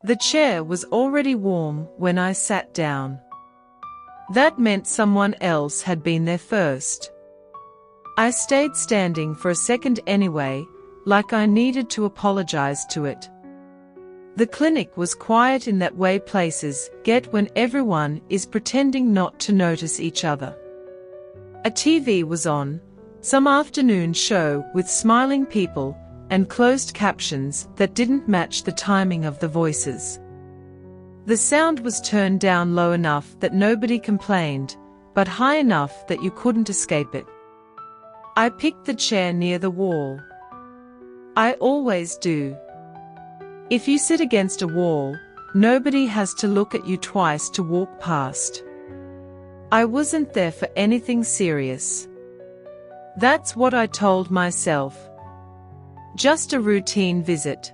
The chair was already warm when I sat down. That meant someone else had been there first. I stayed standing for a second anyway, like I needed to apologize to it. The clinic was quiet in that way places get when everyone is pretending not to notice each other. A TV was on, some afternoon show with smiling people and closed captions that didn't match the timing of the voices. The sound was turned down low enough that nobody complained, but high enough that you couldn't escape it. I picked the chair near the wall. I always do. If you sit against a wall, nobody has to look at you twice to walk past. I wasn't there for anything serious. That's what I told myself. Just a routine visit.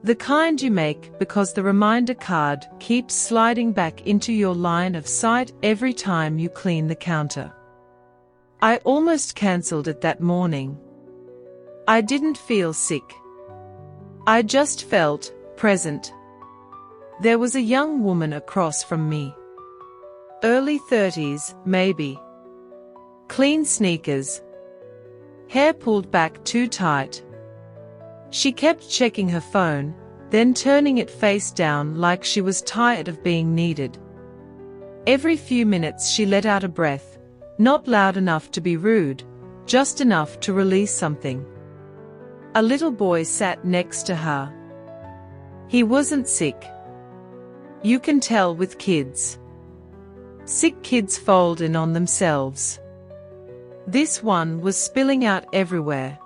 The kind you make because the reminder card keeps sliding back into your line of sight every time you clean the counter. I almost cancelled it that morning. I didn't feel sick. I just felt present. There was a young woman across from me. Early 30s, maybe. Clean sneakers. Hair pulled back too tight. She kept checking her phone, then turning it face down like she was tired of being needed. Every few minutes she let out a breath, not loud enough to be rude, just enough to release something. A little boy sat next to her. He wasn't sick. You can tell with kids. Sick kids fold in on themselves. This one was spilling out everywhere.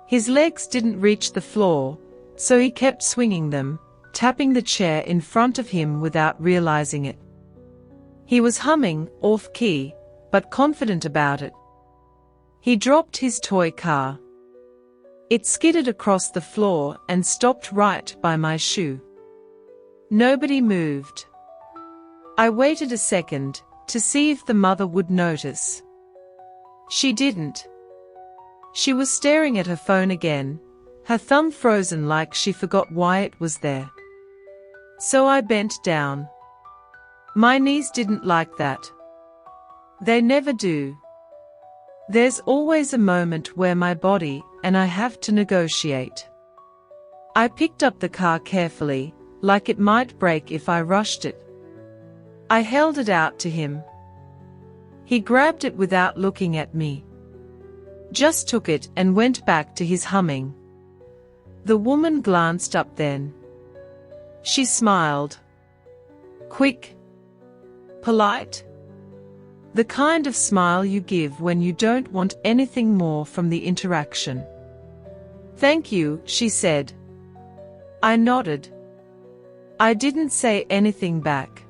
His legs didn't reach the floor, so he kept swinging them, tapping the chair in front of him without realizing it. He was humming, off-key, but confident about it. He dropped his toy car. It skidded across the floor and stopped right by my shoe. Nobody moved. I waited a second to see if the mother would notice. She didn't. She was staring at her phone again, her thumb frozen like she forgot why it was there. So I bent down. My knees didn't like that. They never do. There's always a moment where my body and I have to negotiate. I picked up the car carefully, like it might break if I rushed it. I held it out to him. He grabbed it without looking at me. Just took it and went back to his humming. The woman glanced up then. She smiled. Quick. Polite. The kind of smile you give when you don't want anything more from the interaction. Thank you, she said. I nodded. I didn't say anything back.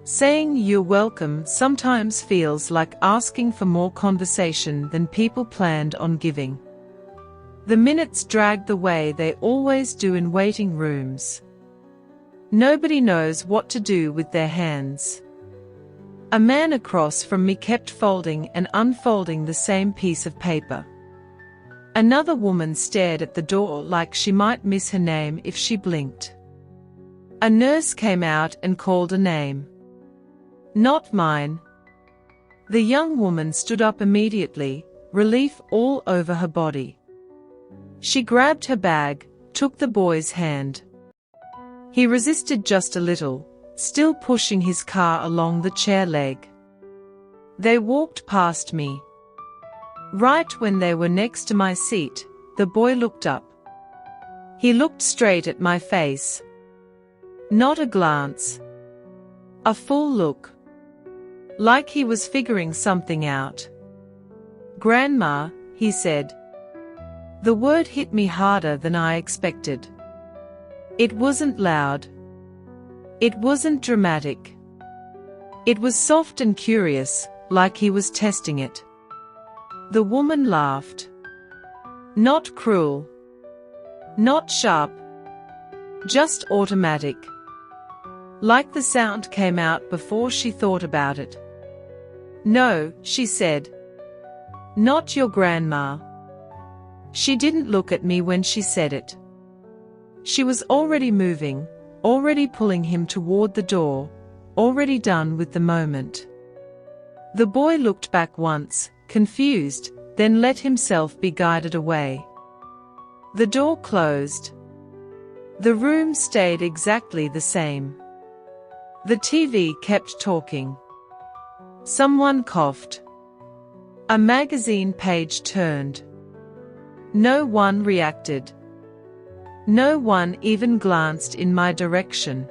Saying you're welcome sometimes feels like asking for more conversation than people planned on giving. The minutes dragged the way they always do in waiting rooms. Nobody knows what to do with their hands. A man across from me kept folding and unfolding the same piece of paper. Another woman stared at the door like she might miss her name if she blinked. A nurse came out and called a name. Not mine. The young woman stood up immediately, relief all over her body. She grabbed her bag, took the boy's hand. He resisted just a little, still pushing his car along the chair leg. They walked past me. Right when they were next to my seat, the boy looked up. He looked straight at my face. Not a glance. A full look. Like he was figuring something out. Grandma, he said. The word hit me harder than I expected. It wasn't loud. It wasn't dramatic. It was soft and curious, like he was testing it. The woman laughed. Not cruel. Not sharp. Just automatic. Like the sound came out before she thought about it. No, she said. Not your grandma. She didn't look at me when she said it. She was already moving, already pulling him toward the door, already done with the moment. The boy looked back once, confused, then let himself be guided away. The door closed. The room stayed exactly the same. The TV kept talking. Someone coughed. A magazine page turned. No one reacted. No one even glanced in my direction.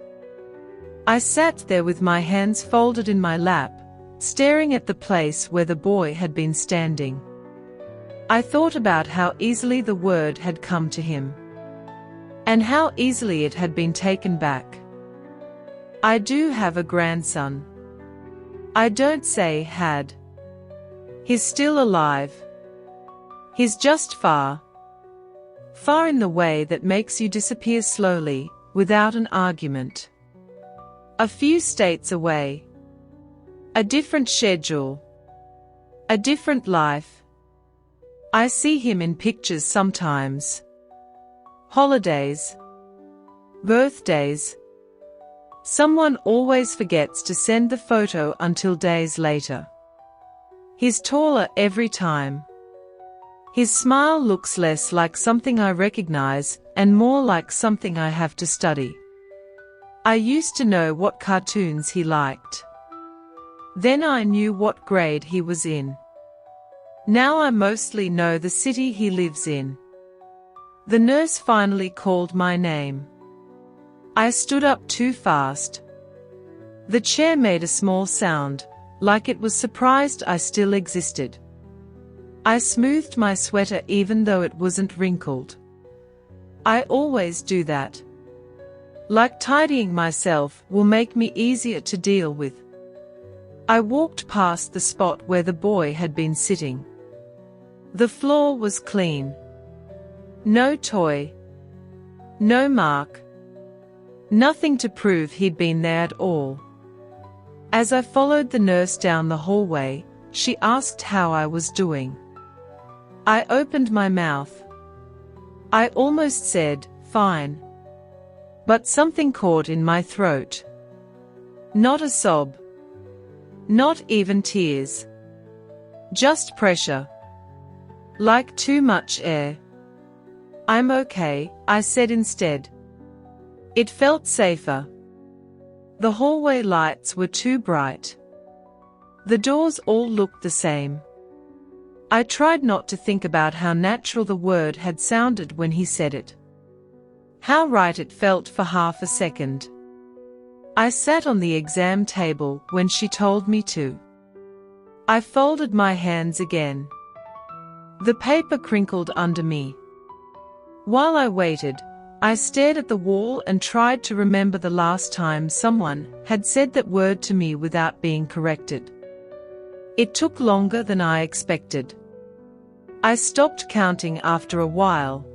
I sat there with my hands folded in my lap, staring at the place where the boy had been standing. I thought about how easily the word had come to him, and how easily it had been taken back. I do have a grandson. I don't say had. He's still alive. He's just far in the way that makes you disappear slowly, without an argument. A few states away. A different schedule. A different life. I see him in pictures sometimes. Holidays. Birthdays. Someone always forgets to send the photo until days later. He's taller every time. His smile looks less like something I recognize and more like something I have to study. I used to know what cartoons he liked. Then I knew what grade he was in. Now I mostly know the city he lives in. The nurse finally called my name. I stood up too fast. The chair made a small sound, like it was surprised I still existed. I smoothed my sweater even though it wasn't wrinkled. I always do that. Like tidying myself will make me easier to deal with. I walked past the spot where the boy had been sitting. The floor was clean. No toy. No mark. Nothing to prove he'd been there at all. As I followed the nurse down the hallway, she asked how I was doing. I opened my mouth. I almost said, fine. But something caught in my throat. Not a sob. Not even tears. Just pressure. Like too much air. I'm okay, I said instead. It felt safer. The hallway lights were too bright. The doors all looked the same. I tried not to think about how natural the word had sounded when he said it. How right it felt for half a second. I sat on the exam table when she told me to. I folded my hands again. The paper crinkled under me. While I waited, I stared at the wall and tried to remember the last time someone had said that word to me without being corrected. It took longer than I expected. I stopped counting after a while,